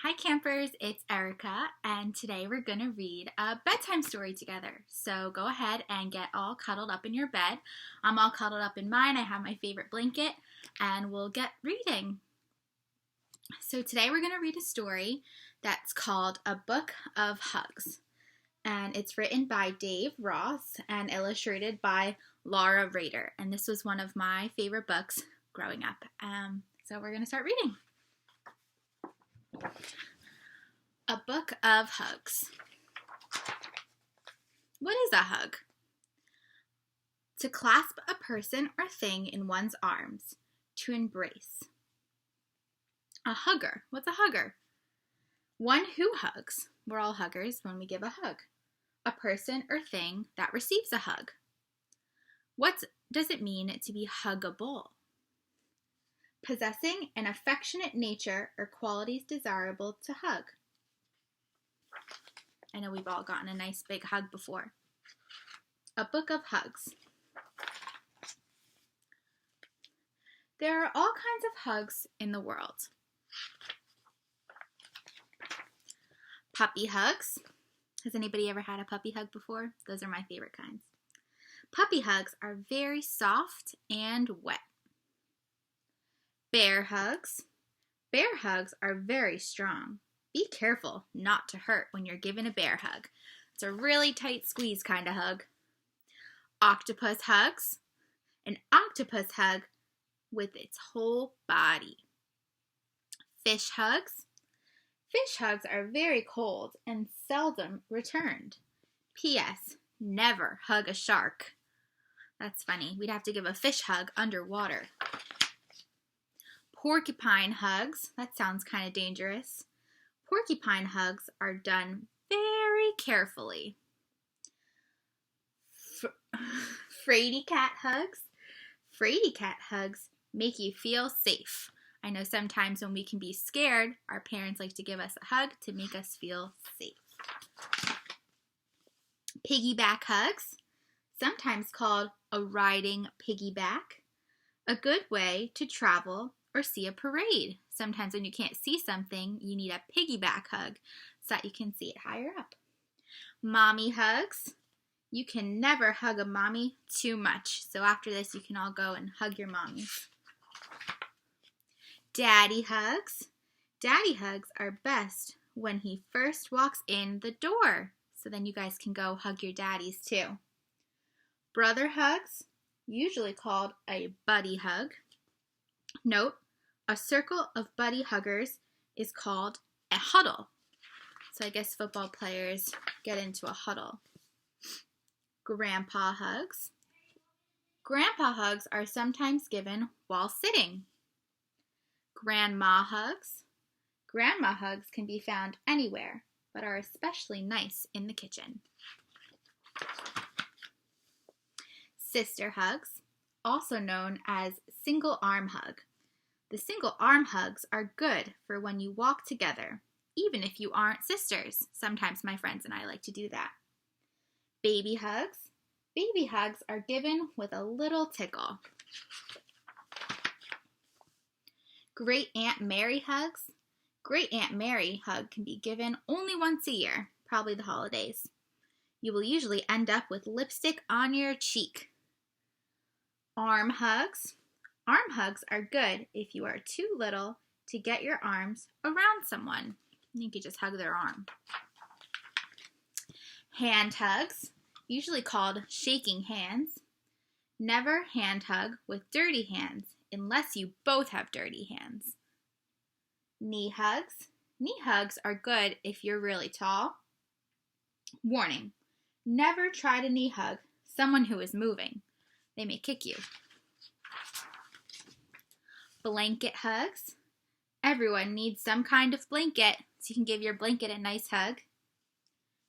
Hi campers, it's Erica, and today we're going to read a bedtime story together. So go ahead and get all cuddled up in your bed. I'm all cuddled up in mine. I have my favorite blanket, and we'll get reading. So today we're going to read a story that's called A Book of Hugs. And it's written by Dave Ross and illustrated by Laura Rader. And this was one of my favorite books growing up. So we're going to start reading. A Book of Hugs. What is a hug? To clasp a person or thing in one's arms. To embrace. A hugger. What's a hugger? One who hugs. We're all huggers when we give a hug. A person or thing that receives a hug. What does it mean to be huggable? Possessing an affectionate nature or qualities desirable to hug. I know we've all gotten a nice big hug before. A Book of Hugs. There are all kinds of hugs in the world. Puppy hugs. Has anybody ever had a puppy hug before? Those are my favorite kinds. Puppy hugs are very soft and wet. Bear hugs. Bear hugs are very strong. Be careful not to hurt when you're given a bear hug. It's a really tight squeeze kind of hug. Octopus hugs. An octopus hug with its whole body. Fish hugs. Fish hugs are very cold and seldom returned. P.S. Never hug a shark. That's funny. We'd have to give a fish hug underwater. Porcupine hugs. That sounds kind of dangerous. Porcupine hugs are done very carefully. Fraidy cat hugs. Fraidy cat hugs make you feel safe. I know sometimes when we can be scared, our parents like to give us a hug to make us feel safe. Piggyback hugs, sometimes called a riding piggyback, a good way to travel or see a parade. Sometimes when you can't see something, you need a piggyback hug so that you can see it higher up. Mommy hugs. You can never hug a mommy too much. So after this, you can all go and hug your mommies. Daddy hugs. Daddy hugs are best when he first walks in the door. So then you guys can go hug your daddies too. Brother hugs, usually called a buddy hug. Note, a circle of buddy huggers is called a huddle. So I guess football players get into a huddle. Grandpa hugs. Grandpa hugs are sometimes given while sitting. Grandma hugs. Grandma hugs can be found anywhere, but are especially nice in the kitchen. Sister hugs, also known as single arm hug. The single arm hugs are good for when you walk together, even if you aren't sisters. Sometimes my friends and I like to do that. Baby hugs. Baby hugs are given with a little tickle. Great Aunt Mary hugs. Great Aunt Mary hug can be given only once a year, probably the holidays. You will usually end up with lipstick on your cheek. Arm hugs. Arm hugs are good if you are too little to get your arms around someone. You could just hug their arm. Hand hugs, usually called shaking hands. Never hand hug with dirty hands unless you both have dirty hands. Knee hugs. Knee hugs are good if you're really tall. Warning, never try to knee hug someone who is moving. They may kick you. Blanket hugs. Everyone needs some kind of blanket, so you can give your blanket a nice hug.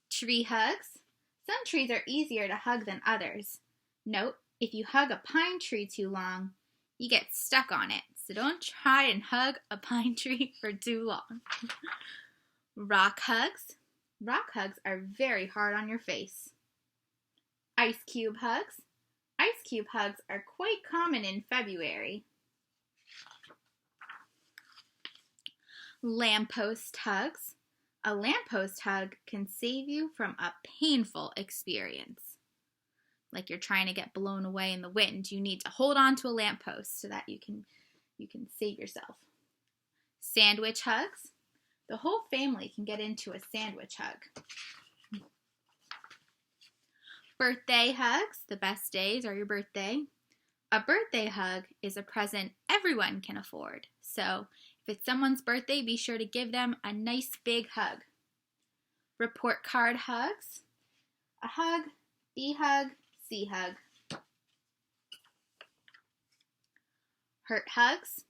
Tree hugs. Some trees are easier to hug than others. Note, if you hug a pine tree too long, you get stuck on it, so don't try and hug a pine tree for too long. Rock hugs. Rock hugs are very hard on your face. Ice cube hugs. Ice cube hugs are quite common in February. Lamppost hugs. A lamppost hug can save you from a painful experience. Like you're trying to get blown away in the wind. You need to hold on to a lamppost so that you can save yourself. Sandwich hugs. The whole family can get into a sandwich hug. Birthday hugs. The best days are your birthday. A birthday hug is a present everyone can afford. So if it's someone's birthday, be sure to give them a nice big hug. Report card hugs. A hug, B hug, C hug. Hurt hugs.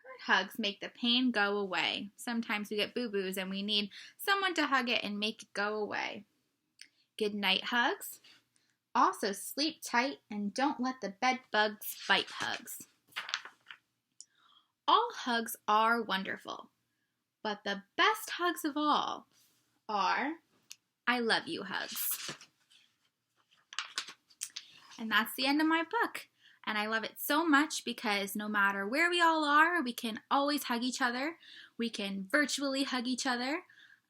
Hurt hugs make the pain go away. Sometimes we get boo-boos and we need someone to hug it and make it go away. Good night hugs. Also sleep tight and don't let the bed bugs bite hugs. All hugs are wonderful, but the best hugs of all are I love you hugs. And that's the end of my book. And I love it so much because no matter where we all are, we can always hug each other. We can virtually hug each other.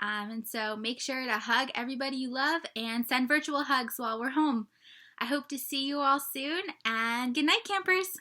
And so make sure to hug everybody you love and send virtual hugs while we're home. I hope to see you all soon, and good night, campers.